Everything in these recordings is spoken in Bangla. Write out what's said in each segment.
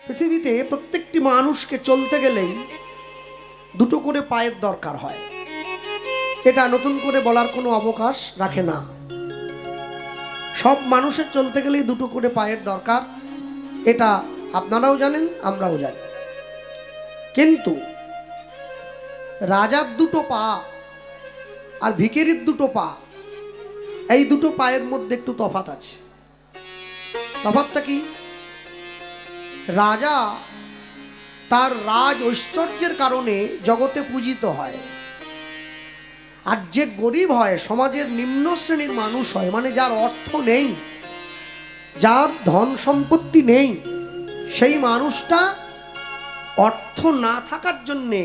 পৃথিবীতে প্রত্যেকটি মানুষকে চলতে গেলেই দুটো করে পায়ের দরকার হয়। এটা নতুন করে বলার কোনো অবকাশ রাখে না। সব মানুষের চলতে গেলেই দুটো করে পায়ের দরকার, এটা আপনারাও জানেন, আমরাও জানি। কিন্তু রাজার দুটো পা আর ভিখারির দুটো পা, এই দুটো পায়ের মধ্যে একটু তফাৎ আছে। তফাৎটা কি? রাজা তার রাজ ঐশ্বর্যের কারণে জগতে পূজিত হয়, আর যে গরিব হয়, সমাজের নিম্ন শ্রেণীর মানুষ হয়, মানে যার অর্থ নেই, যার ধন সম্পত্তি নেই, সেই মানুষটা অর্থ না থাকার জন্যে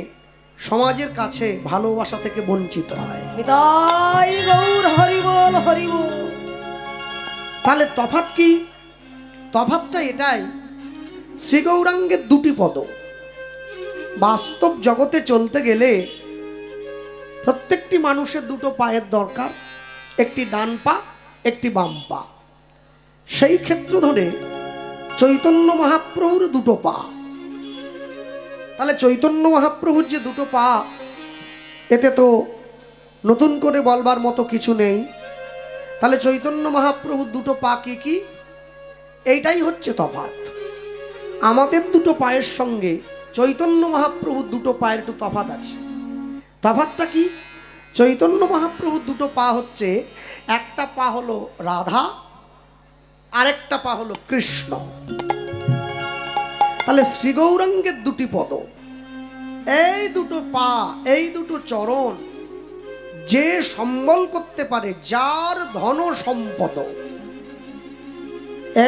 সমাজের কাছে ভালোবাসা থেকে বঞ্চিত হয়। নিতাই গৌর হরি বল হরি বল। তাহলে তফাৎ কি? তফাৎটা এটাই, শ্রী গৌরাঙ্গের দুটি পদ। বাস্তব জগতে চলতে গেলে প্রত্যেকটি মানুষের দুটো পায়ের দরকার, একটি ডান পা, একটি বাম পা। সেই ক্ষেত্র ধরে চৈতন্য মহাপ্রভুর দুটো পা। তাহলে চৈতন্য মহাপ্রভুর যে দুটো পা, এতে তো নতুন করে বলবার মতো কিছু নেই। তাহলে চৈতন্য মহাপ্রভুর দুটো পা কি কি? এইটাই হচ্ছে তফাৎ। আমাদের দুটো পায়ের সঙ্গে চৈতন্য মহাপ্রভুর দুটো পায়ের একটু তফাৎ আছে। তফাৎটা কি? চৈতন্য মহাপ্রভুর দুটো পা হচ্ছে, একটা পা হলো রাধা, আরেকটা পা হলো কৃষ্ণ। তাহলে শ্রী গৌরাঙ্গের দুটি পদ, এই দুটো পা, এই দুটো চরণ যে সম্বল করতে পারে, যার ধন সম্পদ,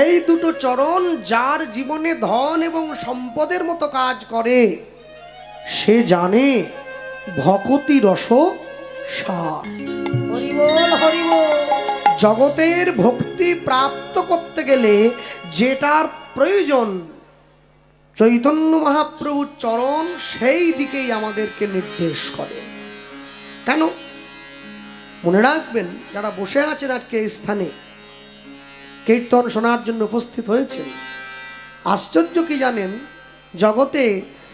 এই দুটো চরণ যার জীবনে ধন এবং সম্পদের মতো কাজ করে, সে জানে ভকতি রস সার। হরি বল হরি বল। জগতের ভক্তি প্রাপ্ত করতে গেলে যেটার প্রয়োজন, চৈতন্য মহাপ্রভুর চরণ সেই দিকেই আমাদেরকে নির্দেশ করে। কেন? মনে রাখবেন, যারা বসে আছেন আজকে এই স্থানে, কীর্তন শোনার জন্য উপস্থিত হয়েছেন, আশ্চর্য কি জানেন? জগতে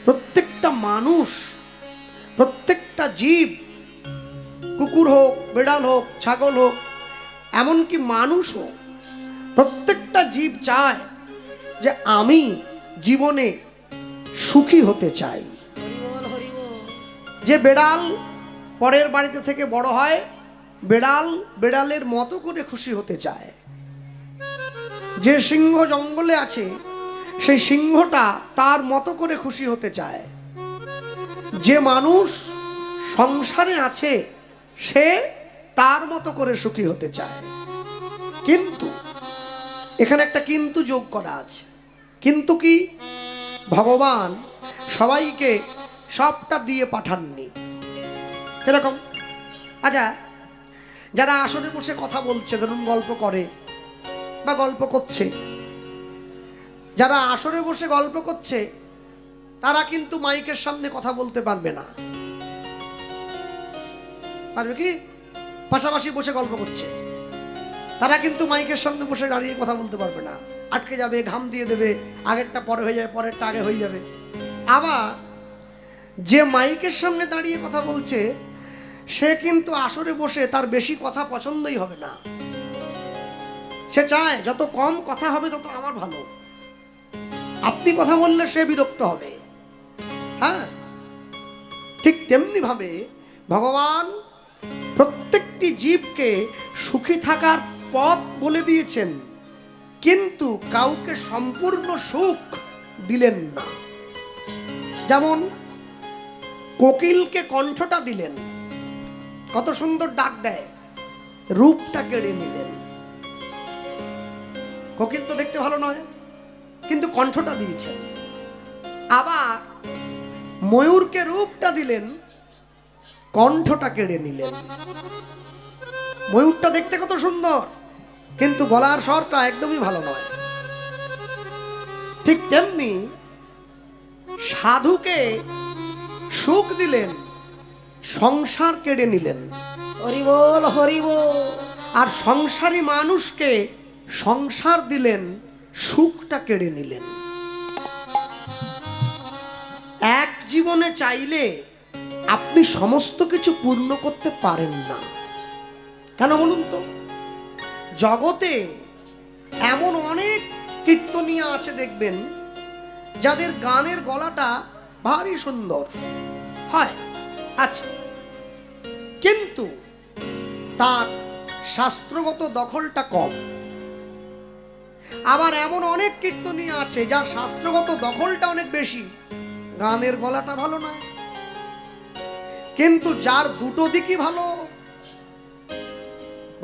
প্রত্যেকটা মানুষ, প্রত্যেকটা জীব, কুকুর হোক, বিড়াল হোক, ছাগল হোক, এমনকি মানুষ হোক, প্রত্যেকটা জীব চায় যে আমি জীবনে সুখী হতে চাই। হরি বল হরি বল। যে বেড়াল পরের বাড়িতে থেকে বড় হয়, বেড়াল বেড়ালের মতো করে খুশি হতে চায়। যে সিংহ জঙ্গলে আছে, সেই সিংহটা তার মতো করে খুশি হতে চায়। যে মানুষ সংসারে আছে, সে তার মতো করে সুখী হতে চায়। কিন্তু এখানে একটা কিন্তু যোগ করা আছে। কিন্তু কি? ভগবান সবাইকে সবটা দিয়ে পাঠাননি। এরকম, আচ্ছা, যারা আসরে বসে কথা বলছে, ধরুন গল্প করে বা গল্প করছে, যারা আসরে বসে গল্প করছে, তারা কিন্তু মাইকের সামনে কথা বলতে পারবে না। পারবে কি? পাশাপাশি বসে গল্প করছে, তারা কিন্তু মাইকের সামনে বসে দাঁড়িয়ে কথা বলতে পারবে না। আটকে যাবে, ঘাম দিয়ে দেবে, আগেরটা পরে হয়ে যাবে, পরেরটা আগে হয়ে যাবে। আবার যে মাইকের সামনে দাঁড়িয়ে কথা বলছে, সে কিন্তু আসরে বসে তার বেশি কথা পছন্দই হবে না। সে চায় যত কম কথা হবে তত আমার ভালো। আপনি কথা বললে সে বিরক্ত হবে। হ্যাঁ, ঠিক তেমনি ভাবে ভগবান প্রত্যেকটি জীবকে সুখী থাকার পথ বলে দিয়েছেন, কিন্তু কাউকে সম্পূর্ণ সুখ দিলেন না। যেমন কোকিলকে কণ্ঠটা দিলেন, কত সুন্দর ডাক দেয়, রূপটা কেড়ে নিলেন। কোকিল তো দেখতে ভালো নয়, কিন্তু কণ্ঠটা দিয়েছেন। আবার ময়ূরকে রূপটা দিলেন, কণ্ঠটা কেড়ে নিলেন। ময়ূরটা দেখতে কত সুন্দর, কিন্তু গলার স্বরটা একদমই ভালো নয়। ঠিক তেমনি সাধুকে সুখ দিলেন, সংসার কেড়ে নিলেন। হরি বল হরি বল। আর সংসারী মানুষকে সংসার দিলেন, সুখটা কেড়ে নিলেন। জীবনে চাইলে আপনি সমস্ত কিছু পূর্ণ করতে পারেন না। কেন বলুন তো? জগতে এমন অনেক কীর্তনীয়া আছে দেখবেন, যাদের গানের গলাটা ভারী সুন্দর হয় আছে, কিন্তু তার শাস্ত্রগত দখলটা কম। আবার এমন অনেক কীর্তনীয়া আছে যার শাস্ত্রগত দখলটা অনেক বেশি, গানের গলাটা ভালো নয়। কিন্তু যার দুটো দিকই ভালো,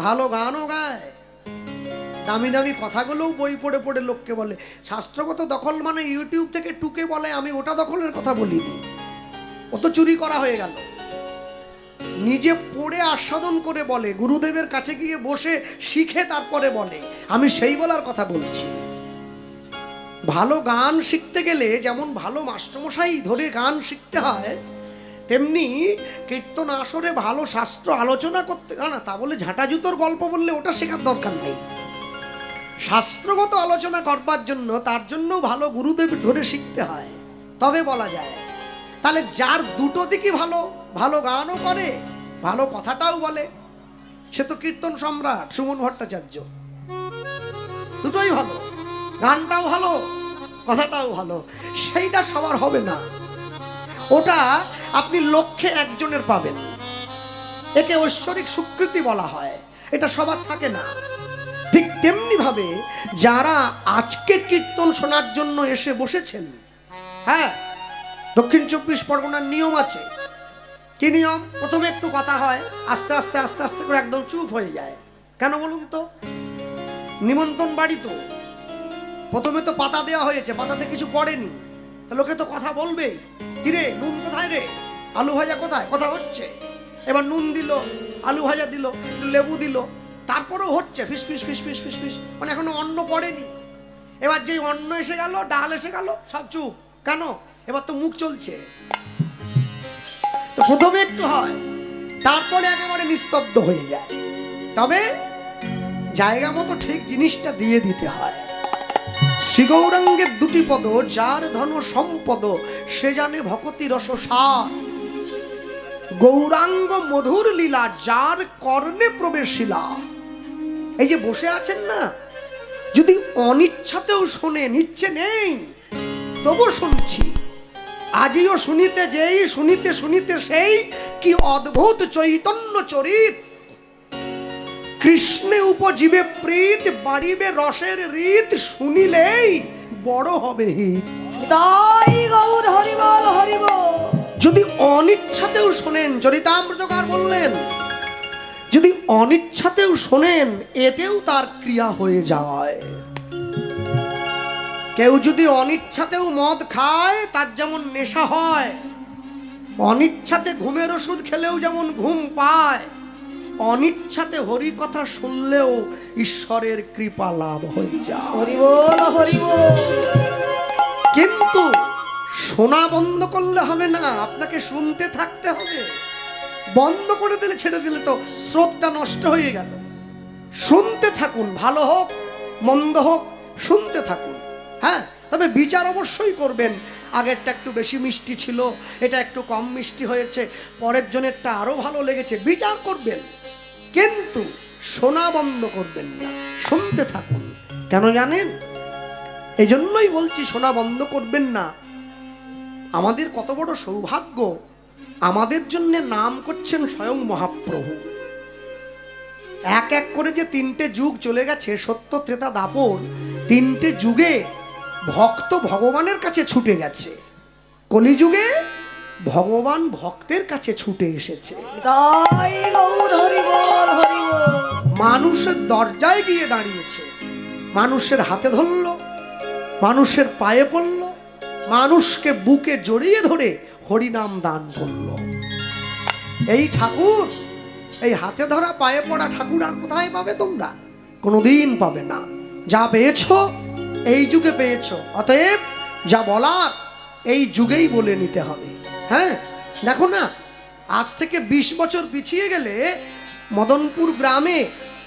ভালো গানও গায়, দামি দামি কথাগুলোও বই পড়ে পড়ে লোককে বলে। শাস্ত্রগত দখল মানে ইউটিউব থেকে টুকে বলে আমি ওটা দখলের কথা বলিনি, ও তো চুরি করা হয়ে গেল। নিজে পড়ে আস্বাদন করে বলে, গুরুদেবের কাছে গিয়ে বসে শিখে তারপরে বলে, আমি সেই বলার কথা বলছি। ভালো গান শিখতে গেলে যেমন ভালো মাস্টারমশাই ধরে গান শিখতে হয়, তেমনি কীর্তন আসরে ভালো শাস্ত্র আলোচনা করতে, না তা বলে ঝাঁটা জুতোর গল্প বললে ওটা শেখার দরকার নেই। শাস্ত্রগত আলোচনা করবার জন্য তার জন্য ভালো গুরুদেব ধরে শিখতে হয়, তবে বলা যায়। তাহলে যার দুটো দিকই ভালো, ভালো গানও করে, ভালো কথাটাও বলে, সে তো কীর্তন সম্রাট সুমন ভট্টাচার্য। দুটোই ভালো, গানটাও ভালো, কথাটাও ভালো। সেইটা সবার হবে না, ওটা আপনি লক্ষে একজনের পাবেন। একে ঐশ্বরিক স্বীকৃতি বলা হয়, এটা সবার থাকে না। ঠিক তেমনি ভাবে যারা আজকে কীর্তন শোনার জন্য এসে বসেছেন, হ্যাঁ, দক্ষিণ 24 পরগনার নিয়ম আছে। কি নিয়ম? প্রথমে একটু কথা হয়, আস্তে আস্তে আস্তে আস্তে করে একদম চুপ হয়ে যায়। কেন বলুন তো? নিমন্ত্রণ বাড়ি তো, প্রথমে তো পাতা দেওয়া হয়েছে, পাতাতে কিছু পড়েনি, তা লোকে তো কথা বলবেই। কিরে নুন কোথায় রে, আলু ভাজা কোথায়, কথা হচ্ছে। এবার নুন দিল, আলু ভাজা দিল, লেবু দিল, তারপরেও হচ্ছে ফিস ফিস ফিস ফিস ফিস ফিস, মানে এখনো অন্ন পড়েনি। এবার যেই অন্ন এসে গেল, ডাল এসে গেল, সব চুপ। কেন? এবার তো মুখ চলছে। তো প্রথমে একটু হয়, তারপরে একেবারে নিস্তব্ধ হয়ে যায়। তবে জায়গা মতো ঠিক জিনিসটা দিয়ে দিতে হয়। শ্রী গৌরাঙ্গের দুটি পদ, যার ধন সম্পদ সে জানে ভকতি রস সার। গৌরাঙ্গ মধুর লীলা যার কর্ণে প্রবেশিলা। এই যে বসে আছেন না, যদি অনিচ্ছাতেও শোনেন, ইচ্ছে নেই তবু শুনছি, আজিও শুনিতে যেই, শুনিতে শুনিতে সেই, কি অদ্ভুত চৈতন্য চরিত। কৃষ্ণে উপজীবে প্রীত, বাড়িবে রসের রীত, শুনিলেই বড় হবে হিত। তাই গৌর হরি বল হরি বল। যদি অনিচ্ছাতেও শোনেন, চরিতামৃতকার বললেন, যদি অনিচ্ছাতেও শোনেন, এতেও তার ক্রিয়া হয়ে যায়। কেউ যদি অনিচ্ছাতেও মদ খায়, তার যেমন নেশা হয়, অনিচ্ছাতে ঘুমের ওষুধ খেলেও যেমন ঘুম পায়, অনিচ্ছাতে হরি কথা শুনলেও ঈশ্বরের কৃপা লাভ হয়ে যায়। হরি বল হরি বল। কিন্তু শোনা বন্ধ করলে হবে না, আপনাকে শুনতে থাকতে হবে। বন্ধ করে দিলে, ছেড়ে দিলে তো স্রোতটা নষ্ট হয়ে গেল। শুনতে থাকুন, ভালো হোক মন্দ হোক শুনতে থাকুন। হ্যাঁ, তবে বিচার অবশ্যই করবেন। আগেরটা একটু বেশি মিষ্টি ছিল, এটা একটু কম মিষ্টি হয়েছে, পরের জনেরটা আরো ভালো লেগেছে, বিচার করবেন। কিন্তু শোনা বন্ধ করবেন না, শুনতে থাকুন। কেন জানেন? এই জন্যই বলছি শোনা বন্ধ করবেন না। আমাদের কত বড় সৌভাগ্য, আমাদের জন্য নাম করছেন স্বয়ং মহাপ্রভু। এক এক করে যে 3টে যুগ চলে গেছে, সত্য ত্রেতা দাপর, 3টে যুগে ভক্ত ভগবানের কাছে ছুটে গেছে। কলিযুগে ভগবান ভক্তের কাছে ছুটে এসেছে। তাই গৌর হরি বল হরি বল। মানুষের দরজায় গিয়ে দাঁড়িয়েছে, মানুষের হাতে ধরল, মানুষের পায়ে পড়ল, মানুষকে বুকে জড়িয়ে ধরে হরিনাম দান করল। এই ঠাকুর, এই হাতে ধরা পায়ে পড়া ঠাকুর আর কোথায় পাবে তোমরা? কোনোদিন পাবে না। যা পেয়েছো এই যুগে পেয়েছো, অতএব যা বলার এই যুগেই বলে নিতে হবে। হ্যাঁ, দেখো না, আজ থেকে 20 বছর পিছিয়ে গেলে মদনপুর গ্রামে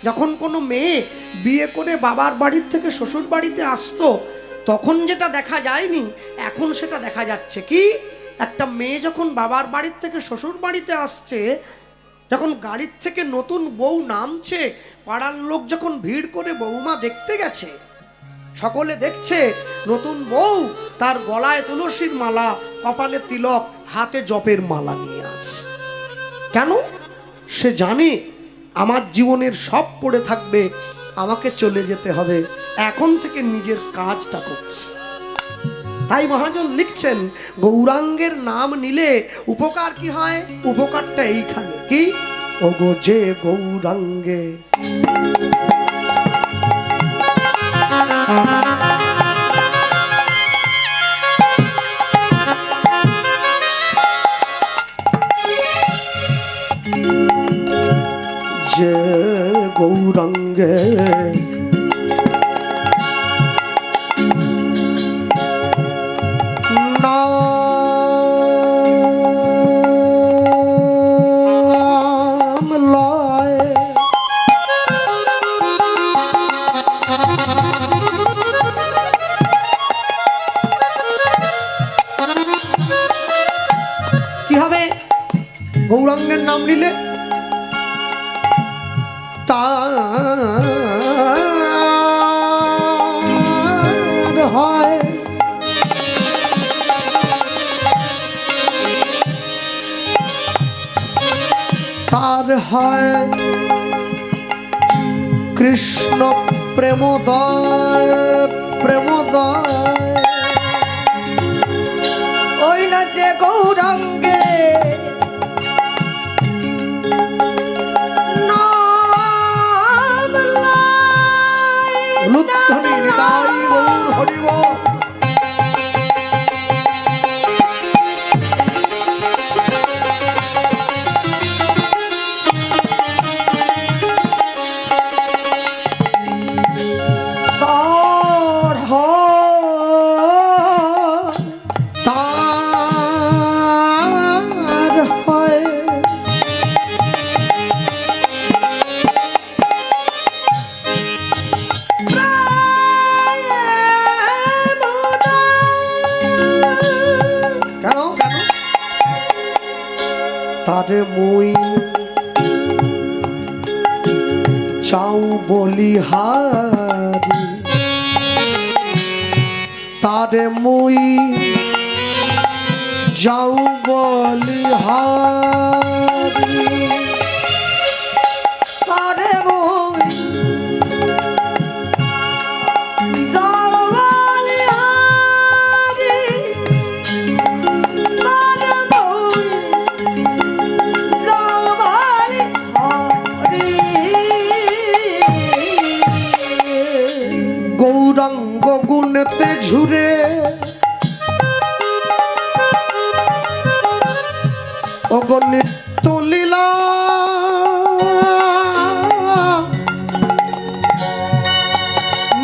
যখন কোনো মেয়ে বিয়ে করে বাবার বাড়ির থেকে শ্বশুর বাড়িতে আসতো, তখন যেটা দেখা যায়নি এখন সেটা দেখা যাচ্ছে। কি একটা মেয়ে যখন বাবার বাড়ির থেকে শ্বশুর বাড়িতে আসছে, যখন গাড়ির থেকে নতুন বউ নামছে, পাড়ার লোক যখন ভিড় করে বৌমা দেখতে গেছে, সকলে দেখছে নতুন বউ তার গলায় তুলসীর মালা, কপালে তিলক, হাতে জপের মালা নিয়ে আছে। কেন? সে জানে আমার জীবনের সব পড়ে থাকবে, আমাকে চলে যেতে হবে, এখন থেকে নিজের কাজটা করছে। তাই মহাজন লিখছেন, গৌরাঙ্গের নাম নিলে উপকার কি হয়? উপকারটা এইখানে কি, ওগো যে গৌরাঙ্গে যে গৌরাঙ্গে নাম লয়, কি হবে? গৌরাঙ্গের নাম নিলে তার হয় তার হয় কৃষ্ণ প্রেমোদয়, প্রেমোদয়। ওই না যে গৌরাঙ্গে নাম লয়, লুৎধ্বনি নিতাই গৌর হরি বল। তার হয় তার হয় কেন? তারে মুই চাও বলিহারি, তারে মুই যাও বলিহারি, তারে মই যাও বলিহারি, তারে মই যাও বলিহারি। গৌরাঙ্গ গুণেতে ঝুরে ওগো নিত্য লীলা,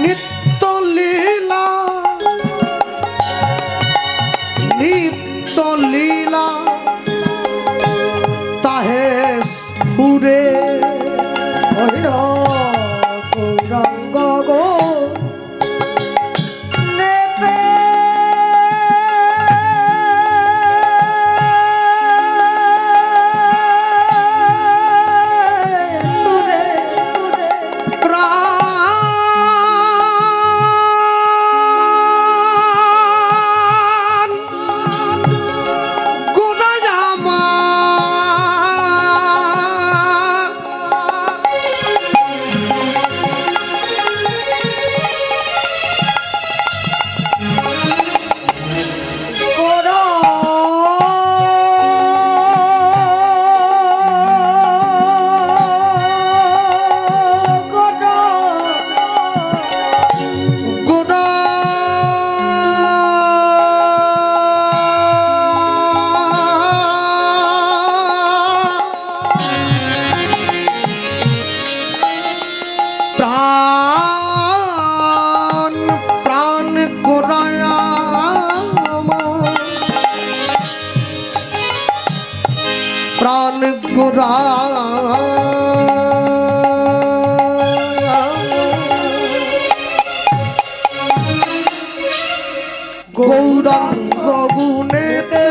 নিত্য লীলা, নিত্য লীলা তাহে স্ফুরে গৌরাঙ্গ গো নেতে গৌরাঙ্গ গুণেতে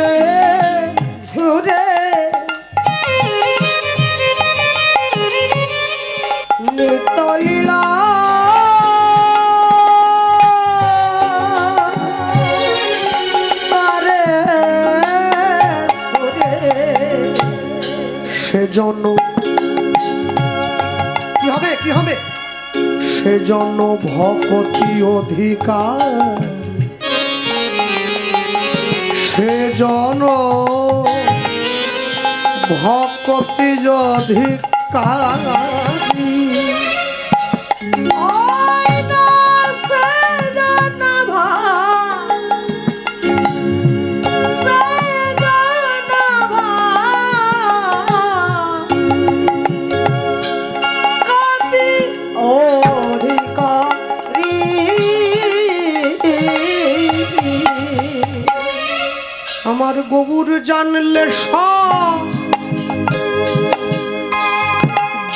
সুরে নিতলীলা তারে সুরে সেজন্য কি হবে কি হবে সেজন্য ভকতি অধিকার সেজন্য ভকতি অধিকার ওই না সেজনা কতি অধিকারী আমার গবুর জানলে সব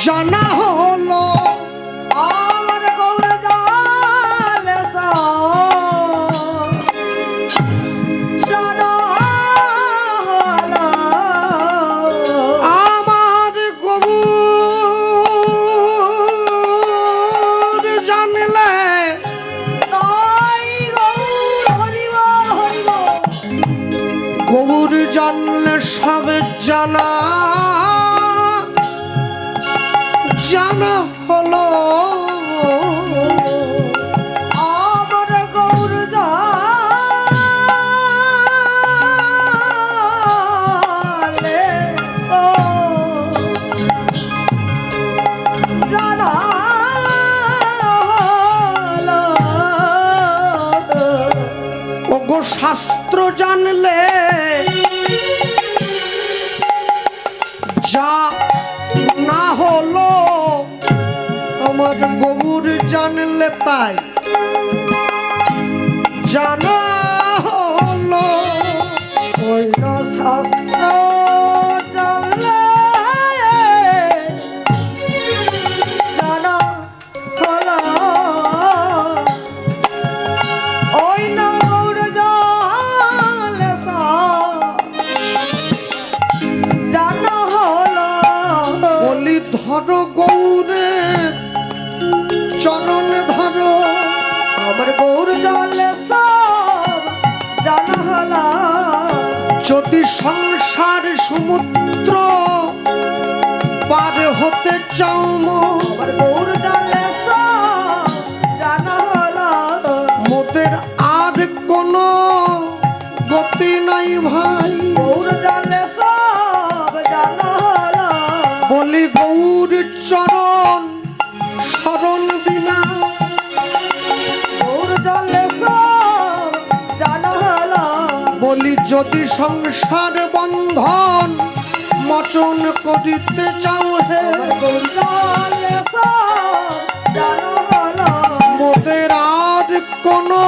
জানা হলো আমার গৌর জাল জানা হলো আমার গবুর জানলে তাই গৌর হরিবল হরিবল গবুর জানলে সবে জানা জানা হলো আমার গৌর জালে ও জানা হলো ওগো শাস্ত্র জানলে যা না হলো আমার গবুর জানলে তাই জানা হলো অন্য শাস্ত্র জানলে জানা হলো অন্য গৌর জালে জানা হলো বলি ধরো গৌরে চরণ ধরো আমার গৌর জালে সব জানা হলো যদি সংসার সমুদ্র পার হতে চাও মন, আমার গৌর জালে সব জানা হলো মোদের আর কোনো গতি নাই ভাই গৌর জালে সব জানা হলো বলি গৌর চরণ শরণ বিনা গৌর জালে সব জানা হলো বলি যদি সংসার বন্ধন মোচন করিতে চাও হে আমার গৌর জালে সব জানা হলো মোদের আর কোনো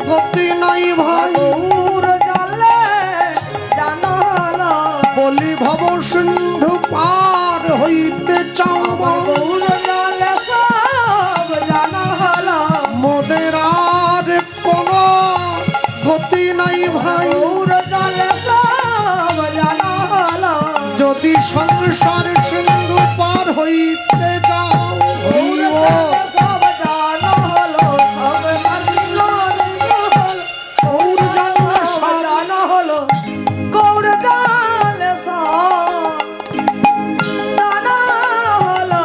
গতি নাই ভাই গৌর জালে জানা হলো বলি ভব সিন্ধু পার হইতে চাও আমার গৌর জালে সব জানা হলো মোদের আর কোনো গতি নাই ভাই গৌর জালে সব জানা হলো যদি সংসার সিন্ধু পার হইতে যাও গৌর জালে সব জানা হলো সব সাধন গৌর জালে সব জানা হলো গৌর জালে সব জানা হলো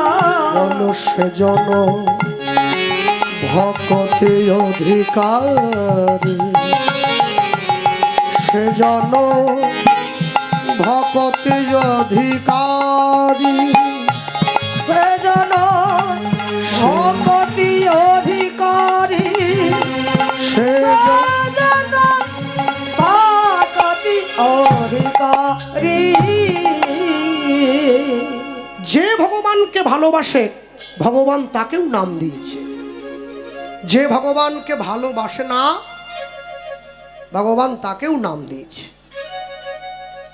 মনুষ্য জন ভকতি অধিকারী সেজন ভকতি অধিকারী সেজন ভকতি অধিকারী সেজন সেজন ভকতি অধিকারী যে ভগবানকে ভালোবাসে ভগবান তাকেও নাম দিয়েছে যে ভগবানকে ভালোবাসে না ভগবান তাকেও নাম দিয়েছে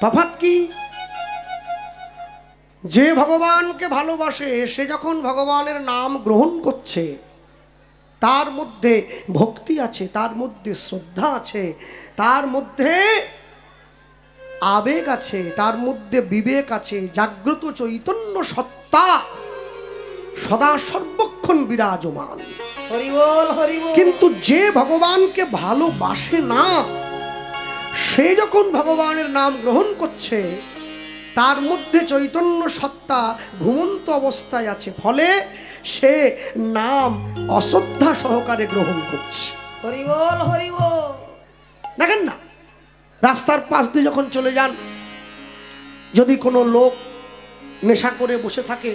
তফাৎ কি যে ভগবানকে ভালোবাসে সে যখন ভগবানের নাম গ্রহণ করছে তার মধ্যে ভক্তি আছে, তার মধ্যে শ্রদ্ধা আছে, তার মধ্যে আবেগ আছে, তার মধ্যে বিবেক আছে, জাগ্রত চৈতন্য সত্তা সদা সর্বক্ষণ বিরাজমান। হরি বল, হরি বল। কিন্তু যে ভগবানকে ভালোবাসে না, সে যখন ভগবানের নাম গ্রহণ করছে, তার মধ্যে চৈতন্য সত্তা ঘুমন্ত অবস্থায় আছে, ফলে সে নাম অশ্রদ্ধা সহকারে গ্রহণ করছে। হরি বল, হরি বল। দেখেন না, রাস্তার পাশ দিয়ে যখন চলে যান, যদি কোনো লোক নেশা করে বসে থাকে,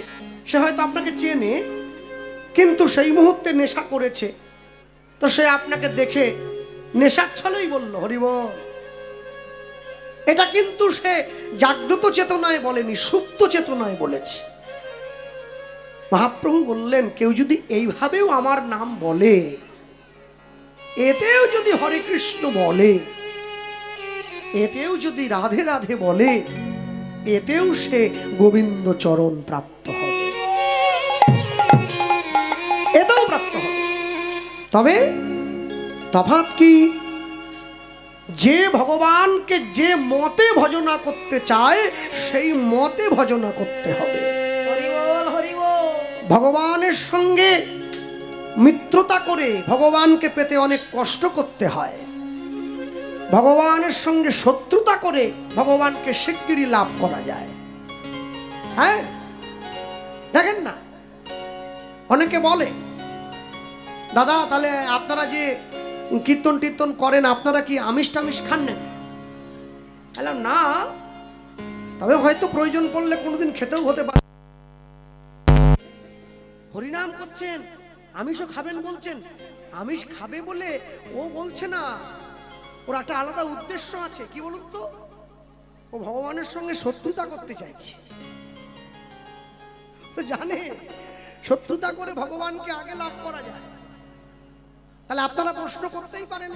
সে হয়তো আপনাকে চেনে, কিন্তু সেই মুহূর্তে নেশা করেছে, তো সে আপনাকে দেখে নেশার ছলেই বলল হরি বল। এটা কিন্তু সে জাগ্রত চেতনায় বলেনি, সুপ্ত চেতনায় বলেছে। মহাপ্রভু বললেন, কেউ যদি এইভাবেও আমার নাম বলে, এতেও যদি হরে কৃষ্ণ বলে, এতেও যদি রাধে রাধে বলে, এতেও সে গোবিন্দ চরণ প্রাপ্ত হবে, এতেও প্রাপ্ত হবে। তবে তফাৎ কি? যে ভগবানকে যে মতে ভজনা করতে চায়, সেই মতে ভজনা করতে হবে। হরি বল, হরি বল। ভগবানের সঙ্গে মিত্রতা করে ভগবানকে পেতে অনেক কষ্ট করতে হয়। ভগবানের সঙ্গে শত্রুতা করে ভগবানকে শিগগিরই লাভ করা যায়। হ্যাঁ, দেখেন না, অনেকে বলে, দাদা তাহলে আপনারা যে কীর্তন টীর্তন করেন, আপনারা কি আমিষ টামিষ খান না? বললাম না, তবে হয়তো প্রয়োজন পড়লে কোনোদিন খেতেও হতে পারে। হরিনাম করছেন, আমিষও খাবেন বলছেন, আমিষ খাবে বলে ও বলছে না, ওর একটা আলাদা উদ্দেশ্য আছে। কি বলুন তো, ও ভগবানের সঙ্গে শত্রুতা করতে চাইছে। তো জানে শত্রুতা করে ভগবানকে আগে লাভ করা যায়। তাহলে আপনারা প্রশ্ন করতেই পারেন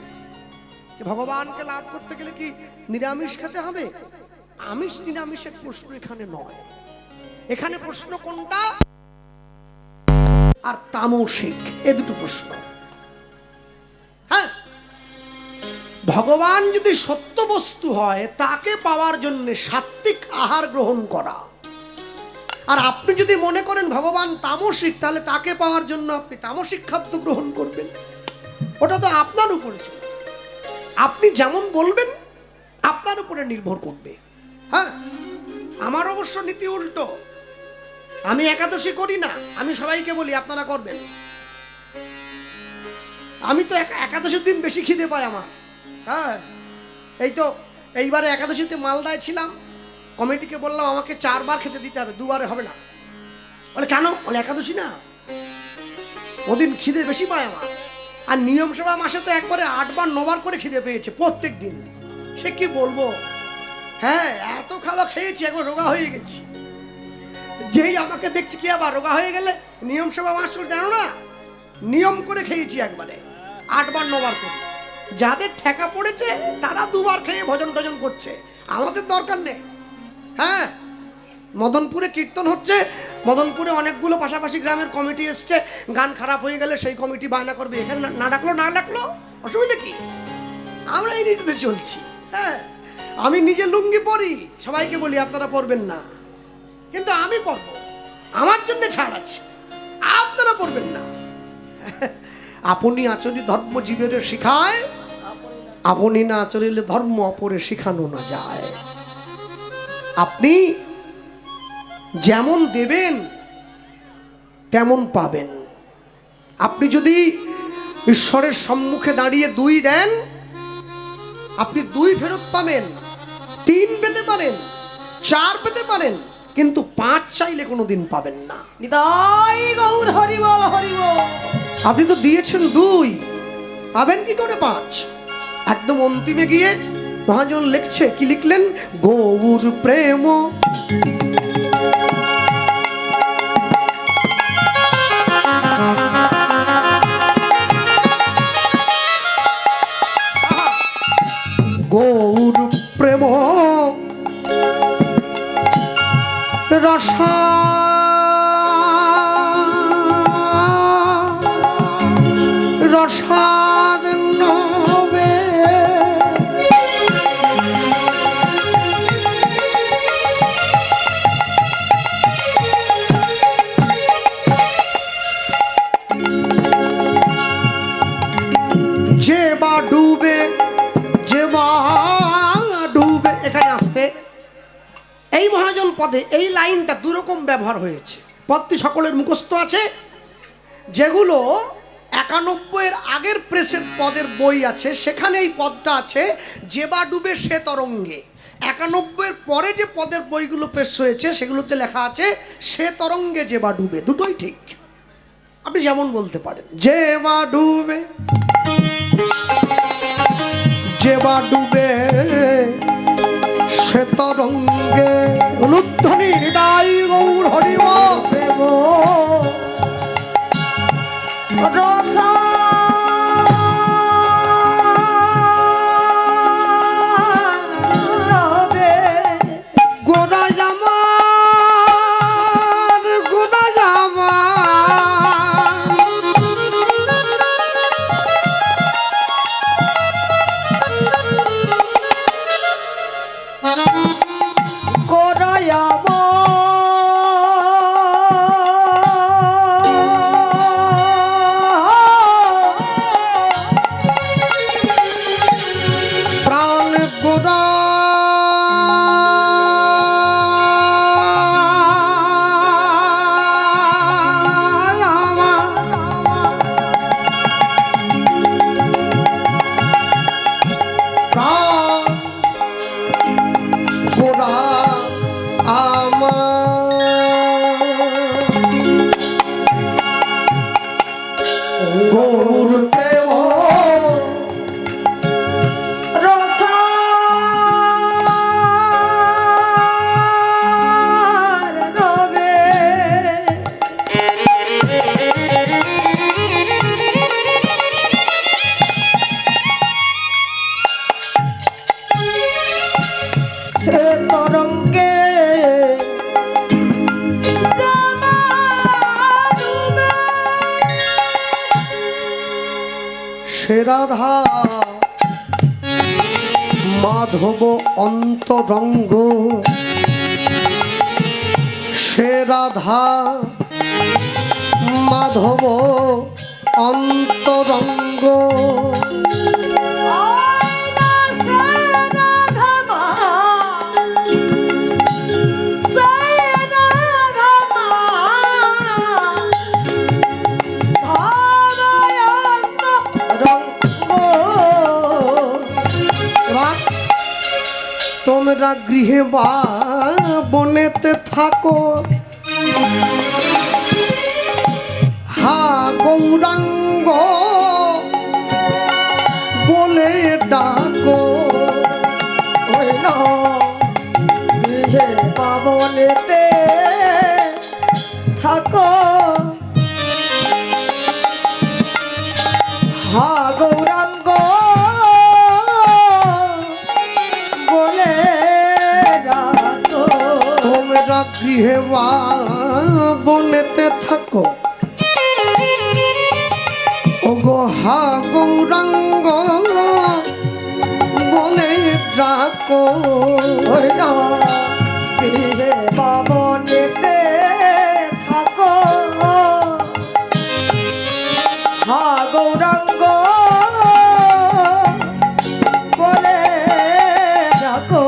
যে ভগবানকে লাভ করতে গেলে কি নিরামিষ খেতে হবে? আমিষ নিরামিষের প্রশ্ন এখানে নয়। এখানে প্রশ্ন কোনটা? আর তামসিক, এ দুটো প্রশ্ন। হ্যাঁ, ভগবান যদি সত্য বস্তু হয়, তাকে পাওয়ার জন্য সাত্বিক আহার গ্রহণ করা। আর আপনি যদি মনে করেন ভগবান তামসিক, তাহলে তাকে পাওয়ার জন্য আপনি তামসিক খাদ্য গ্রহণ করবেন। ওটা তো আপনার উপরে, আপনি যেমন বলবেন আপনার উপরে নির্ভর করবে। হ্যাঁ, আমার অবশ্য নীতি উল্টো। আমি একাদশী করি না, আমি সবাইকে বলি আপনারা করবেন। আমি তো একাদশীর দিন বেশি খিদে পাই আমার। হ্যাঁ, এই তো এইবারে একাদশীতে মালদায় ছিলাম, কমিটিকে বললাম আমাকে 4 বার খেতে দিতে হবে, 2 বারে হবে না। বলে কেন? বলে একাদশী না, ওদিন খিদে বেশি পায় আমার। আর নিয়ম সভা মাসে তো একবারে 8 বার 9 বার করে খিদে পেয়েছে প্রত্যেক দিন। সে কি বলবো, হ্যাঁ এত খাওয়া খেয়েছি, একবার রোগা হয়ে গেছি। যেই আমাকে দেখছি কি আবার রোগা হয়ে গেলে, নিয়ম সভা মাস জানো না, নিয়ম করে খেয়েছি একবারে 8 বার 9 বার করে। যাদের ঠেকা পড়েছে তারা 2 বার খেয়ে ভজন টজন করছে, আমাদের দরকার নেই। হ্যাঁ, মদনপুরে কীর্তন হচ্ছে, মদনপুরে অনেকগুলো পাশাপাশি গ্রামের কমিটি এসছে, গান খারাপ হয়ে গেলে সেই কমিটি বায়না করবে এখানে না ডাকলো না ডাকলো, অসুবিধা কি? আমরা এই নীতিতে চলছি। হ্যাঁ, আমি নিজে লুঙ্গি পরি, সবাইকে বলি আপনারা পরবেন না, কিন্তু আমি পরব, আমার জন্য ছাড় আছে, আপনারা পরবেন না। আপনি আচরি ধর্ম জীবের শিখায়, আপনি না আচরিলে ধর্ম অপরে শিখানো না যায়। আপনি যেমন দেবেন তেমন পাবেন। আপনি যদি ঈশ্বরের সম্মুখে দাঁড়িয়ে 2 দেন, আপনি 2 ফেরত পাবেন, 3 পেতে পারেন, 4 পেতে পারেন, কিন্তু 5 চাইলে কোনোদিন পাবেন না। নিতাই গৌর, হরি বল, হরি বল। আপনি তো দিয়েছেন 2, পাবেন কি করে 5? একদম অন্তিমে গিয়ে মহাজন লিখছে, কি লিখলেন? গৌর প্রেম গৌর প্রেম রসা পদে এই লাইনটা দুরকম ব্যবহার হয়েছে। পদটি সকলের মুখস্থ আছে। যেগুলো 91-এর আগের প্রেসের পদের বই আছে সেখানে এই পদটা আছে, যে বা ডুবে সে তরঙ্গে। 91-এর পরে যে পদের বইগুলো প্রেস হয়েছে সেগুলোতে লেখা আছে সে তরঙ্গে যে বা ডুবে। দুটোই ঠিক, আপনি যেমন বলতে পারেন, যে বা ডুবে, যে বা ডুবে সে তরঙ্গে, অনুধ্বনি হৃদয় গৌর হরিব প্রেম রসা গোরা জামার, গোরা জামার, কোরায়াম প্রাণ গোরা প্রাণ গোরা গৌর প্রেম রসা রবে সে তরঙ্গে সে রাধা মাধব অন্তরঙ্গ, সে রাধা মাধব অন্তরঙ্গ, তোমরা গৃহে বা বনেতে থাকো, হা গৌরাঙ্গ বলে ডাকো, পাবনেতে থাকো, হা গৌরাঙ্গ বলে ডাকো। তোমরা গৃহে বা বনেতে থাকো, ওগো হা গৌরাঙ্গ বলে ডাকো, গৃহে পাবনেতে থাকো, হা গৌরাঙ্গ বলে ডাকো।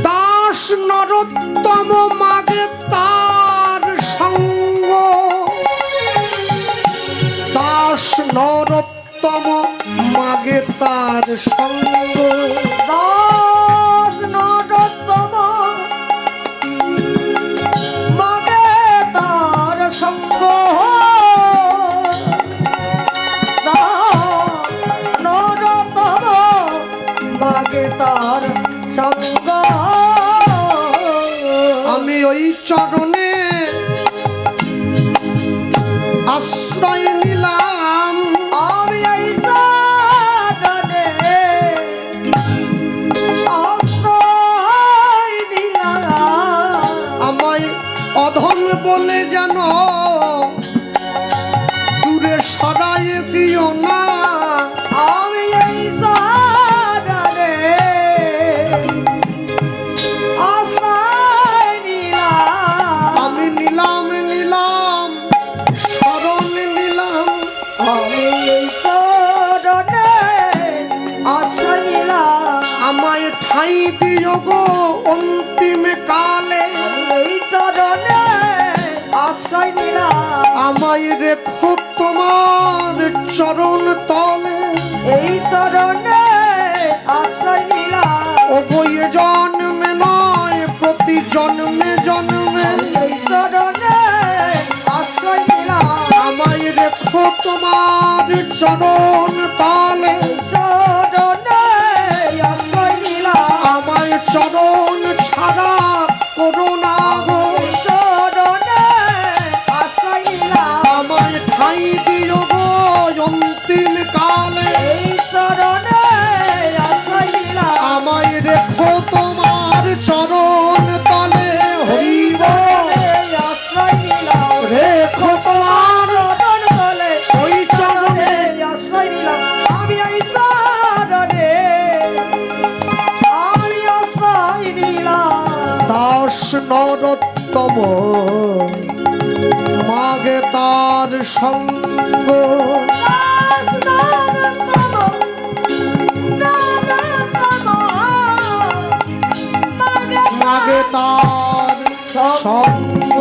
দাস নরোত্তম মাগে তার সঙ্গ, দাস নরোত্তম মাগে তার সঙ্গ, দাস নরোত্তম মাগে তার সঙ্গ, দাস নরোত্তম মাগে তার সঙ্গ। আমি ওই চরণে আশ্রয় নিলাম, আমি এই চরণে আশ্রয় নিলাম। আমায় অধম বলে যেন দূরে সরাই দিও না, আমি এই চরণে আশ্রয় নিলাম। আমি নিলাম নিলাম শরণ নিলাম, আমি এই চরণে আশ্রয় নিলাম। আমায় ঠাই দিও গো অন্তিম কাল, আশ্রয় নিলাম আমায় রেখো তোমার চরণ তলে, এই চরণে আশ্রয় নিলাম ও বইয়ে জন্মে নয় প্রতি জন্মে জন্মে, এই চরণে আশ্রয় নিলাম আমায় রেখো তোমার চরণ তলে, চরণে আশ্রয় নিলাম আমায় চরণ ছাড়া করো না গো, চরণে আশ্রয় নিলাম আমায় ঠাঁই দিও গো অন্তিম কালে, এই চরণে আশ্রয় নিলাম আমায় রেখো তোমার চরণ তলে, হইব আশ্রয় নিলাম রেখো তোমার চরণ তলে ওই চরণে, আশ্রয় নিলাম আমি এই চরণে আমি আশ্রয় নিলাম দাস নরোত্তম মাগে তার সঙ্গ, মাগে তার সঙ্গ,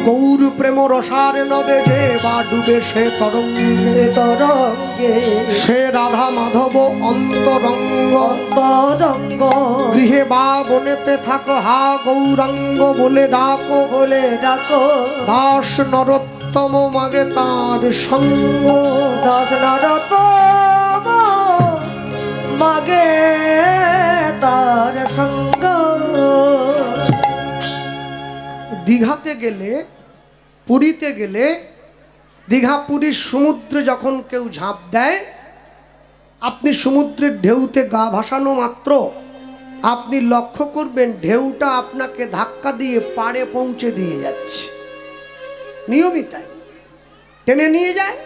গৌর প্রেম রসার নবে যে বা ডুবে সে তরঙ্গে, তরঙ্গে সে রাধা মাধব অন্তরঙ্গ, তরঙ্গ গৃহে বা বনেতে থাকো হা গৌরাঙ্গ বলে ডাকো, বলে ডাকো দাস নরোত্তম মাগে তার সঙ্গ, দশ নরত মাগে তার সঙ্গ দীঘাতে গেলে পুরীতে গেলে দীঘা পুরীর সমুদ্রে যখন কেউ ঝাঁপ দেয়, আপনি সমুদ্রের ঢেউতে গা ভাসানো মাত্র আপনি লক্ষ্য করবেন ঢেউটা আপনাকে ধাক্কা দিয়ে পাড়ে পৌঁছে দিয়ে যাচ্ছে, নিয়মিত তাই। টেনে নিয়ে যায়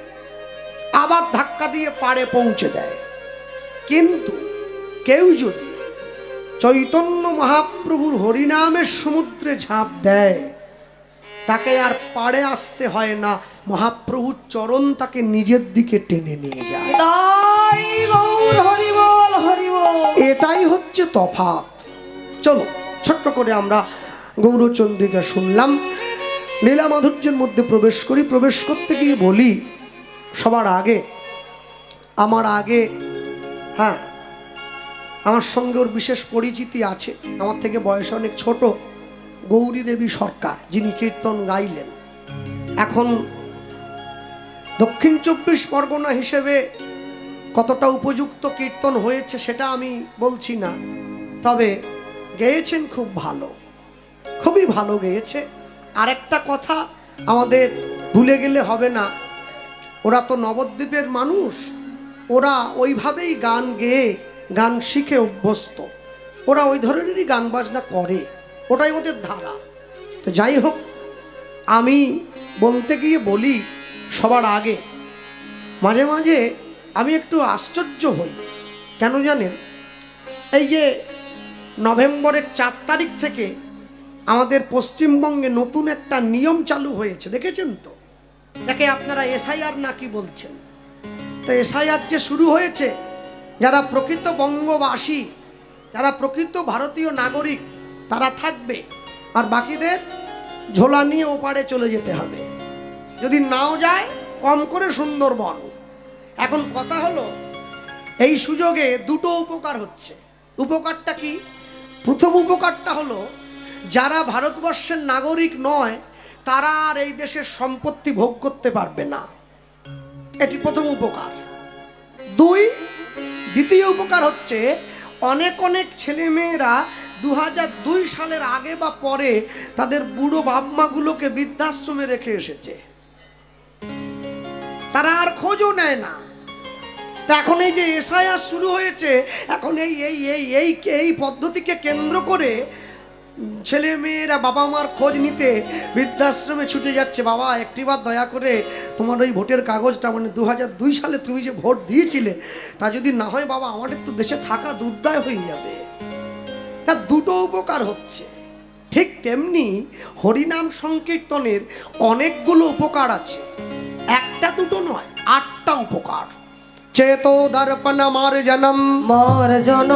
আবার ধাক্কা দিয়ে পাড়ে পৌঁছে দেয়। কিন্তু কেউ যদি চৈতন্য মহাপ্রভুর হরিনামের সমুদ্রে ঝাঁপ দেয়, তাকে আর পাড়ে আসতে হয় না, মহাপ্রভুর চরণ তাকে নিজের দিকে টেনে নিয়ে যায়। তাই গৌর হরিবল হরিবল এটাই হচ্ছে তফাৎ। চলো ছোট্ট করে আমরা গৌরচন্দ্রিকা শুনলাম, লীলা মাধুর্যের মধ্যে প্রবেশ করি। প্রবেশ করতে গিয়ে বলি সবার আগে আমার হ্যাঁ আমার সঙ্গে ওর বিশেষ পরিচিতি আছে, আমার থেকে বয়সে অনেক ছোট, গৌরী দেবী সরকার, যিনি কীর্তন গাইলেন। এখন দক্ষিণ 24 পরগনা হিসেবে কতটা উপযুক্ত কীর্তন হয়েছে সেটা আমি বলছি না, তবে গেয়েছেন খুব ভালো, খুবই ভালো গেয়েছে। আর একটা কথা আমাদের ভুলে গেলে হবে না, ওরা তো নবদ্বীপের মানুষ, ওরা ওইভাবেই গান গেয়ে গান শিখে অভ্যস্ত, ওরা ওই ধরনেরই গান বাজনা করে, ওটাই ওদের ধারা। তো যাই হোক, আমি বলতে গিয়ে বলি সবার আগে মাঝে মাঝে আমি একটু আশ্চর্য হই, কেন জানেন? এই যে নভেম্বরের 4 তারিখ থেকে আমাদের পশ্চিমবঙ্গে নতুন একটা নিয়ম চালু হয়েছে, দেখেছেন তো? যাকে আপনারা এসআইআর নাকি বলছেন। তো এসআইআর যে শুরু হয়েছে, যারা প্রকৃত বঙ্গবাসী, যারা প্রকৃত ভারতীয় নাগরিক তারা থাকবে, আর বাকিদের ঝোলা নিয়ে ওপারে চলে যেতে হবে, যদি নাও যায় কম করে সুন্দরবন। এখন কথা হলো, এই সুযোগে দুটো উপকার হচ্ছে। উপকারটা কি? প্রথম উপকারটা হলো, যারা ভারতবর্ষের নাগরিক নয় তারা আর এই দেশের সম্পত্তি ভোগ করতে পারবে না, এটি প্রথম উপকার। দ্বিতীয় উপকার হচ্ছে, অনেক অনেক ছেলেমেয়েরা 2002 সালের আগে বা পরে তাদের বুড়ো বাপমাগুলোকে বৃদ্ধাশ্রমে রেখে এসেছে, তারা আর খোঁজও নেয় না। তা এখন এই যে এসআইআর শুরু হয়েছে, এখন এই এই এই এই এই পদ্ধতিকে কেন্দ্র করে ছেলে মেয়েরা বাবা মার খোঁজ নিতে বৃদ্ধাশ্রমে ছুটে যাচ্ছে। বাবা একটিবার দয়া করে তোমার ওই ভোটের কাগজটা, মানে 2002 সালে তুমি যে ভোট দিয়েছিলে, তা যদি না হয় বাবা আমাদের তো দেশে থাকা দুর্দায় হয়ে যাবে। তা দুটো উপকার হচ্ছে। ঠিক তেমনি হরিনাম সংকীর্তনের অনেকগুলো উপকার আছে, একটা দুটো নয়, 8টা উপকার। चेतो दर्पण मार्जनम মার্জন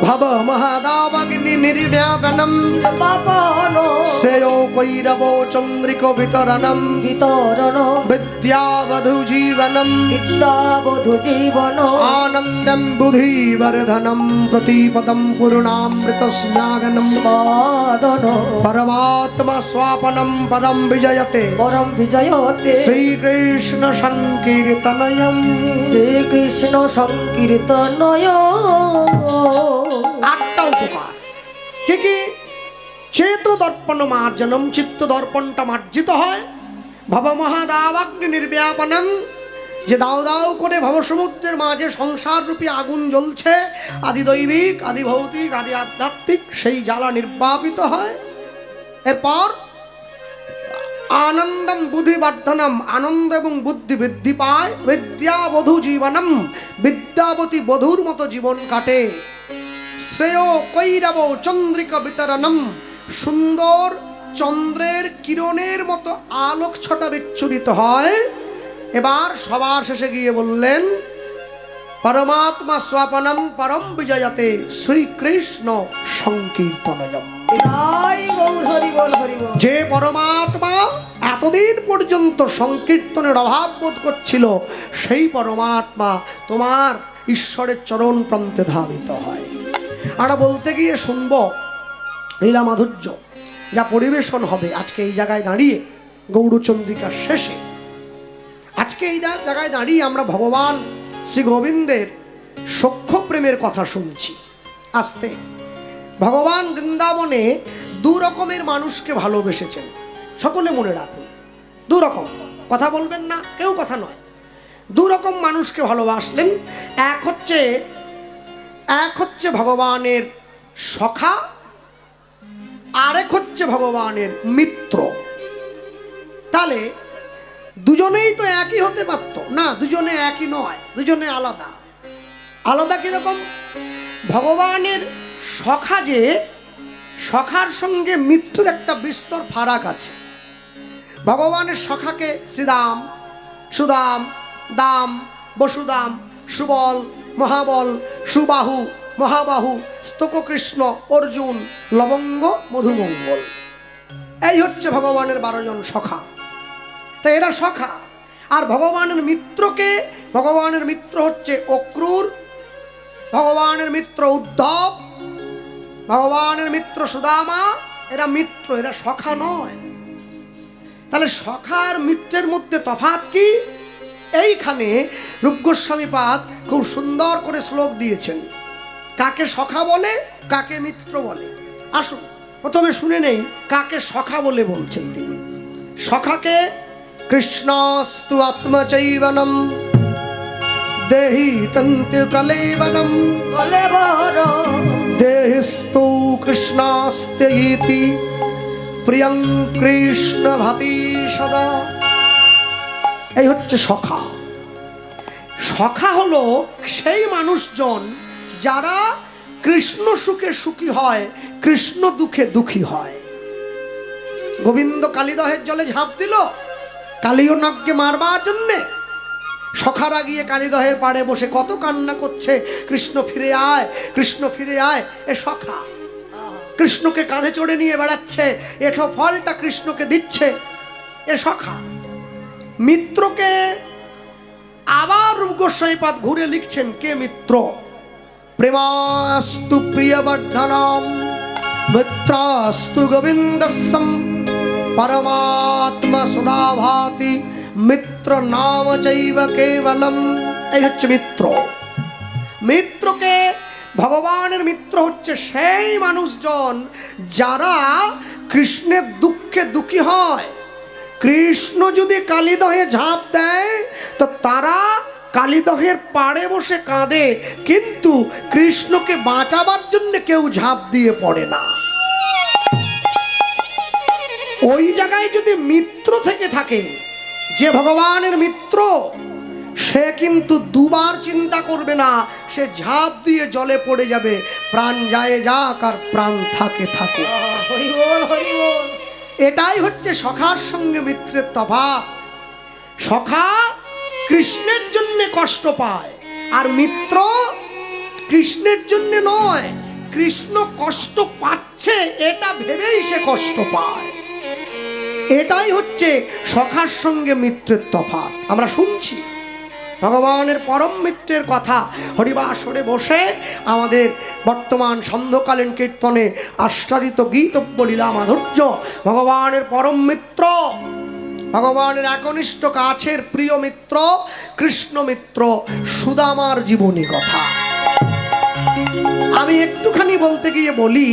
भव महादावग्नि निर्व्यापनम পাপন श्रेयो कैरवो चंद्रिको वितरणम বিতরণ विद्यावधु जीवनम বিদ্যাবধূ জীবন आनंदम बुद्धिवर्धनम प्रतिपदम पूर्णामृत स्नागनम মাদন परमात्मा स्वापनम परम विजयते পরম বিজয়তে श्री कृष्ण संकीर्तनयम। শ্রীকৃষ্ণ সংকীর্তনয়। আটটা উপকার কি কি? চেত দর্পণ মার্জনম, চিত্ত দর্পণটা মার্জিত হয়। ভব মহাদাবাগ্নি নির্ব্যাপনম, যে দাও দাও করে ভবসমুদ্রের মাঝে সংসার রূপী আগুন জ্বলছে, আদি দৈবিক, আদি ভৌতিক, আদি আধ্যাত্মিক, সেই জ্বালা নির্বাপিত হয়। এরপর আনন্দম বুদ্ধিবর্ধনম, আনন্দ এবং বুদ্ধি বৃদ্ধি পায়। বিদ্যাবধূ জীবনম, বিদ্যাবতী বধূর মতো জীবন কাটে। শ্রেয় কৈরব চন্দ্রিকা বিতরণম, সুন্দর চন্দ্রের কিরণের মতো আলোক ছটা বিচ্ছুরিত হয়। এবার সবার শেষে গিয়ে বললেন পরমাত্মা স্বাপনম পরম বিজয়তে শ্রীকৃষ্ণ সংকীর্তনয়ম। বিদায় গৌর হরি বল হরি বল। যে পরমাত্মা এতদিন পর্যন্ত সংকীর্তনের অভাব বোধ করছিল, সেই পরমাত্মা তোমার ঈশ্বরের চরণ প্রান্তে ধাবিত হয়। আমরা বলতে গিয়ে শুনব লীলা মাধুর্য যা পরিবেশন হবে আজকে এই জায়গায় দাঁড়িয়ে, গৌরচন্দ্রিকার শেষে। আজকে এই জায়গায় দাঁড়িয়ে আমরা ভগবান শ্রী গোবিন্দের সখ্য প্রেমের কথা শুনছি। আস্তে ভগবান বৃন্দাবনে দু রকমের মানুষকে ভালোবেসেছেন, সকলে মনে রাখুন। দু রকম, কথা বলবেন না, কেউ কথা নয়। দু রকম মানুষকে ভালোবাসলেন। এক হচ্ছে ভগবানের সখা, আরেক হচ্ছে ভগবানের মিত্র। তাহলে দুজনেই তো একই হতে পারত না, দুজনে একই নয়, দুজনে আলাদা। আলাদা কিরকম? ভগবানের সখা, যে সখার সঙ্গে মিত্রের একটা বিস্তর ফারাক আছে। ভগবানের সখাকে শ্রীদাম, সুদাম, দাম, বসুদাম, সুবল, মহাবল, সুবাহু, মহাবাহু, স্তককৃষ্ণ, অর্জুন, লবঙ্গ, মধুমঙ্গল, এই হচ্ছে ভগবানের 12 জন সখা। তো এরা সখা। আর ভগবানের মিত্রকে, ভগবানের মিত্র হচ্ছে অক্রূর, ভগবানের মিত্র উদ্ধব, ভগবানের মিত্র সুদামা। এরা মিত্র, এরা সখা নয়। তাহলে সখা আর মিত্রের মধ্যে তফাৎ কি? এইখানে রূপ গোস্বামী পাদ খুব সুন্দর করে শ্লোক দিয়েছেন। কাকে সখা বলে, কাকে মিত্র বলে। আসুন প্রথমে শুনে নেই কাকে সখা বলে বলছেন তিনি। সখাকে কৃষ্ণস্তু আত্মচৈবনম দেহি তন্ত্য কলেবনম কলেবর দেহিস্তু কৃষ্ণাস্ত্যইতি প্রিয়ং কৃষ্ণ ভাতি সদা। এই হচ্ছে সখা। সখা হলো সেই মানুষজন যারা কৃষ্ণ সুখে সুখী হয়, কৃষ্ণ দুঃখে দুঃখী হয়। গোবিন্দ কালীদহের জলে ঝাঁপ দিল কালীয় নাগকে মারবার জন্যে। সখারা গিয়ে কালীদহের পাড়ে বসে কত কান্না করছে, কৃষ্ণ ফিরে আয়, কৃষ্ণ ফিরে আয়। এ সখা কৃষ্ণকে কাঁধে চড়ে নিয়ে বেড়াচ্ছে, এঠো ফলটা কৃষ্ণকে দিচ্ছে। এ সখা। মিত্রকে আবার রূপ গোস্বামী পাদ ঘুরে লিখছেন কে মিত্র। প্রেমাস্তু প্রিয়বর্ধনম মিত্রাস্তু গোবিন্দস্যম পরমাত্মা সদা ভাতি মিত্র নাম চৈব কেবলম। এই হচ্ছে মিত্র। মিত্রকে, ভগবানের মিত্র হচ্ছে সেই মানুষজন যারা কৃষ্ণের দুঃখে দুঃখী হয়। কৃষ্ণ যদি কালীদহে ঝাঁপ দেয় তো তারা কালীদহের পাড়ে বসে কাঁদে, কিন্তু কৃষ্ণকে বাঁচাবার জন্য কেউ ঝাঁপ দিয়ে পড়ে না। ওই জায়গায় যদি মিত্র থেকে থাকে, যে ভগবানের মিত্র, সে কিন্তু দুবার চিন্তা করবে না, সে ঝাঁপ দিয়ে জলে পড়ে যাবে। প্রাণ যায় যাক আর প্রাণ থাকে থাকুক। হরি বল হরি বল। এটাই হচ্ছে সখার সঙ্গে মিত্রের তফাৎ। সখা কৃষ্ণের জন্য কষ্ট পায়, আর মিত্র কৃষ্ণের জন্য নয়, কৃষ্ণ কষ্ট পাচ্ছে এটা ভেবেই সে কষ্ট পায়। এটাই হচ্ছে সখার সঙ্গে মিত্রের তফাৎ। আমরা শুনছি ভগবানের পরম মিত্রের কথা হরিবাসরে বসে আমাদের বর্তমান সন্ধ্যকালীন কীর্তনে আশ্চর্যিত গীতব্য লীলা মাধুর্য। ভগবানের পরম মিত্র, ভগবানের একনিষ্ঠ কাছের প্রিয় মিত্র কৃষ্ণ মিত্র সুদামার জীবনী কথা। আমি একটুখানি বলতে গিয়ে বলি,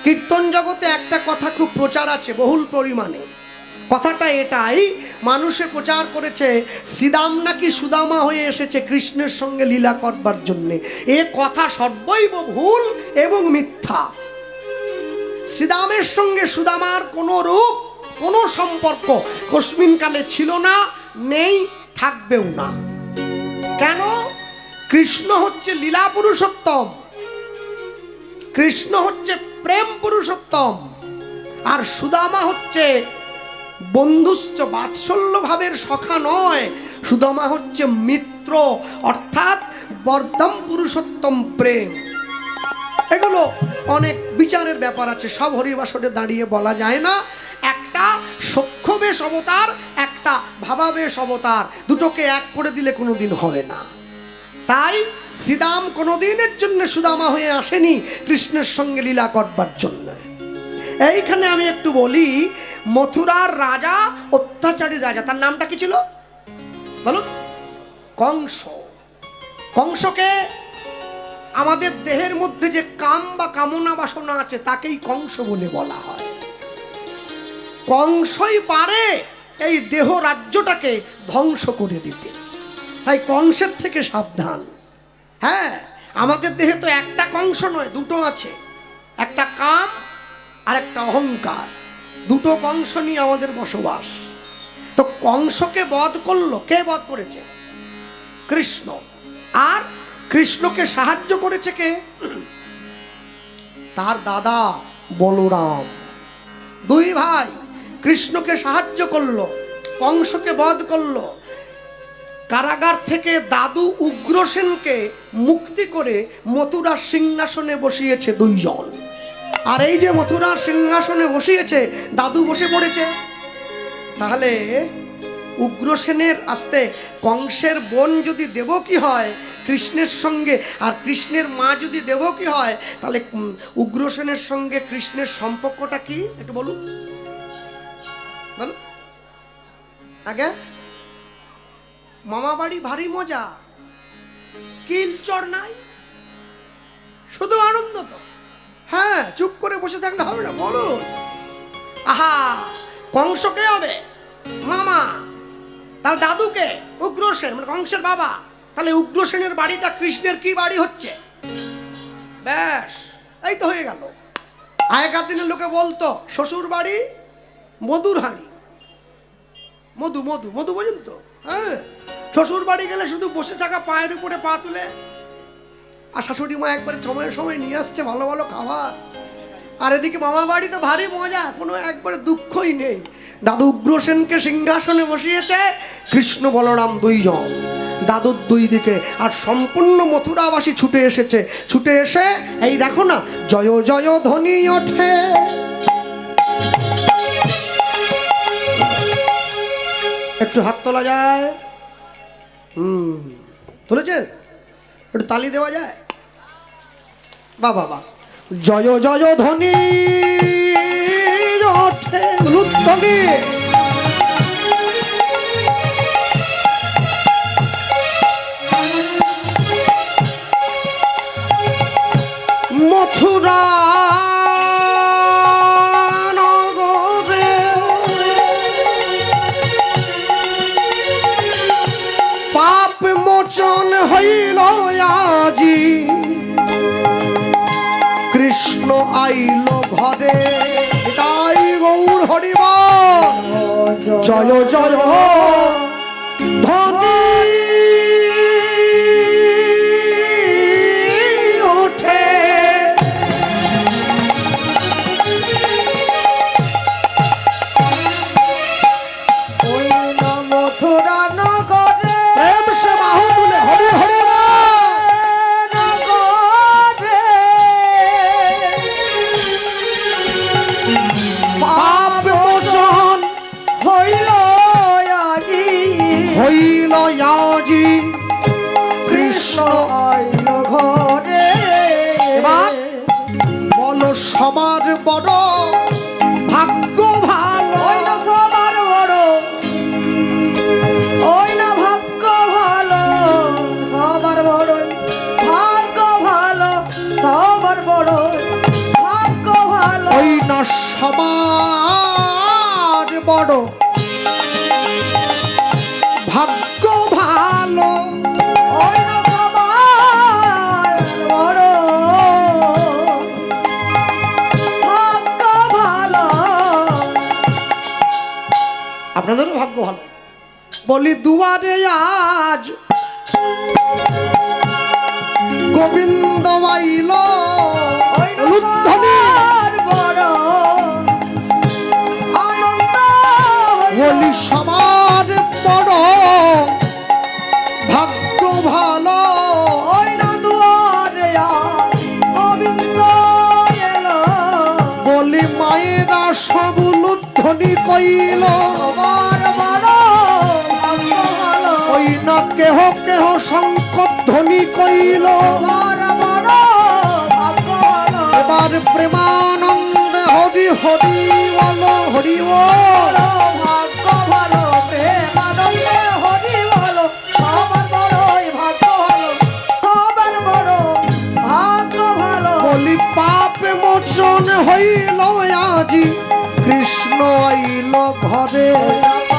কীর্তন জগতে একটা কথা খুব প্রচার আছে বহুল পরিমাণে। কথাটা এটাই, মানুষে প্রচার করেছে শ্রীদাম নাকি সুদামা হয়ে এসেছে কৃষ্ণের সঙ্গে লীলা করবার জন্যে। এ কথা সর্বৈব ভুল এবং মিথ্যা। শ্রীদামের সঙ্গে সুদামার কোনো রূপ কোনো সম্পর্ক কস্মিনকালে ছিল না, নেই, থাকবেও না। কেন? কৃষ্ণ হচ্ছে লীলা পুরুষোত্তম, কৃষ্ণ হচ্ছে প্রেম পুরুষোত্তম, আর সুদামা হচ্ছে বন্ধুস্থ বাৎসল্য ভাবের সখা নয়, সুদামা হচ্ছে মিত্র, অর্থাৎ বর্ধম পুরুষোত্তম প্রেম। এগুলো অনেক বিচারের ব্যাপার আছে, সব হরিবাসরে দাঁড়িয়ে বলা যায় না। একটা সখ্যবেশ অবতার, একটা ভাবাবেশ অবতার, দুটোকে এক করে দিলে কোনোদিন হবে না। তাই শ্রীদাম কোনোদিনের জন্য সুদামা হয়ে আসেনি কৃষ্ণের সঙ্গে লীলা করবার জন্য। এইখানে আমি একটু বলি, মথুরার রাজা, অত্যাচারী রাজা, তার নামটা কি ছিল বলুন? কংস। কংসকে আমাদের দেহের মধ্যে যে কাম বা কামনা বাসনা আছে তাকেই কংস বলে বলা হয়। কংসই পারে এই দেহ রাজ্যটাকে ধ্বংস করে দিতে, তাই কংসের থেকে সাবধান। হ্যাঁ, আমাদের দেহে তো একটা কংস নয়, দুটো আছে, একটা কাম আর একটা অহংকার। দুটো কংস নিয়ে আমাদের বসবাস। তো কংসকে বধ করলো কে? বধ করেছে কৃষ্ণ। আর কৃষ্ণকে সাহায্য করেছে কে? তার দাদা বলরাম। দুই ভাই কৃষ্ণকে সাহায্য করলো, কংসকে বধ করলো। কারাগার থেকে দাদু উগ্রসেনকে মুক্তি করে মথুরার সিংহাসনে বসিয়েছে দুইজন। আর এই যে মথুরার সিংহাসনে বসিয়েছে, দাদু বসে পড়েছে। তাহলে উগ্রসেনের আস্তে কংসের বোন যদি দেবকী হয় কৃষ্ণের সঙ্গে, আর কৃষ্ণের মা যদি দেবকী হয়, তাহলে উগ্রসেনের সঙ্গে কৃষ্ণের সম্পর্কটা কি একটু বলুন, বলুন আগে। মামা বাড়ি ভারী মজা, কিলচর নাই, শুধু আনন্দ। তো হ্যাঁ, চুপ করে বসে থাকলে হবে না, বলুন। আহা, কংসকে হবে মামা, তার দাদুকে উগ্রসেন, মানে কংসের বাবা। তাহলে উগ্রসেনের বাড়িটা কৃষ্ণের কি বাড়ি হচ্ছে? ব্যাস, এই তো হয়ে গেল। আগেকার দিনের লোকে বলতো শ্বশুর বাড়ি মধুর হাঁড়ি, মধু মধু মধু, বোঝেন তো? হ্যাঁ, শ্বশুর বাড়ি গেলে শুধু বসে থাকা, পায়ের উপরে পা তুলে, আর শাশুড়ি মা একবারে সময়ে সময় নিয়ে আসছে ভালো ভালো খাবার। আর এদিকে মামা বাড়ি তো ভারী মজা, কোনো একবারে দুঃখই নেই। দাদু উগ্রসেনকে সিংহাসনে বসিয়েছে, কৃষ্ণ বলরাম দুইজন, দাদুর দুই দিকে। আর সম্পূর্ণ মথুরাবাসী ছুটে এসেছে। ছুটে এসে এই দেখো না, জয় জয় ধ্বনি ওঠে। একটু হাত তোলা যায়? তুলেছেন? একটু তালি দেওয়া যায়? বা বাবা, জয় জয় ধ্বনি ওঠে, ধ্বনি। মথুরা নগরে পাপ মোচন হইল আজি, কৃষ্ণ আইল ঘরে। তাই গৌর হরিব জয় জয় ধ্বনি ওঠে। ওই মথুরা নগরে প্রেম সে বাহু তুলে হরি হরি বল। সবার বড় ভাগ্য ভালো। ওই না সবার বড়, ওই না ভাগ্য ভালো, সবার বড় ভাগ্য ভালো, সবার বড় ভাগ্য ভালো। ওই না সবার বড় ভাগ্য ভালো। ওই না সবার বড় ভাগ্য ভালো। আপনাদেরও ভাগ্য ভালো। বলি দুয়ারে আজ গোবিন্দ আইল, ওই না উলুধ্বনি সবার বড় আনন্দ হইল। বলি সবার বড় ভাগ্য ভালো। ওই না দুয়ারে আজ গোবিন্দ এলো, বলি মায়েরা সব উলুধ্বনি কইল। সবার বড় ভাগ্য ভালো। ওই না কেহ কেহ শঙ্করধ্বনি কইল। সবার বড় ভাগ্য ভালো। এবার প্রেমানন্দে হরি হরি বলো, হরি বল। বড় ভাগ্য ভালো, প্রেমানন্দে হরি বলো। সবার বড়ই ভাগ্য ভালো, সবার বড় ভাগ্য ভালো। বলি পাপ মোচন হইল আজি, কৃষ্ণ আইল ঘরে। পাপ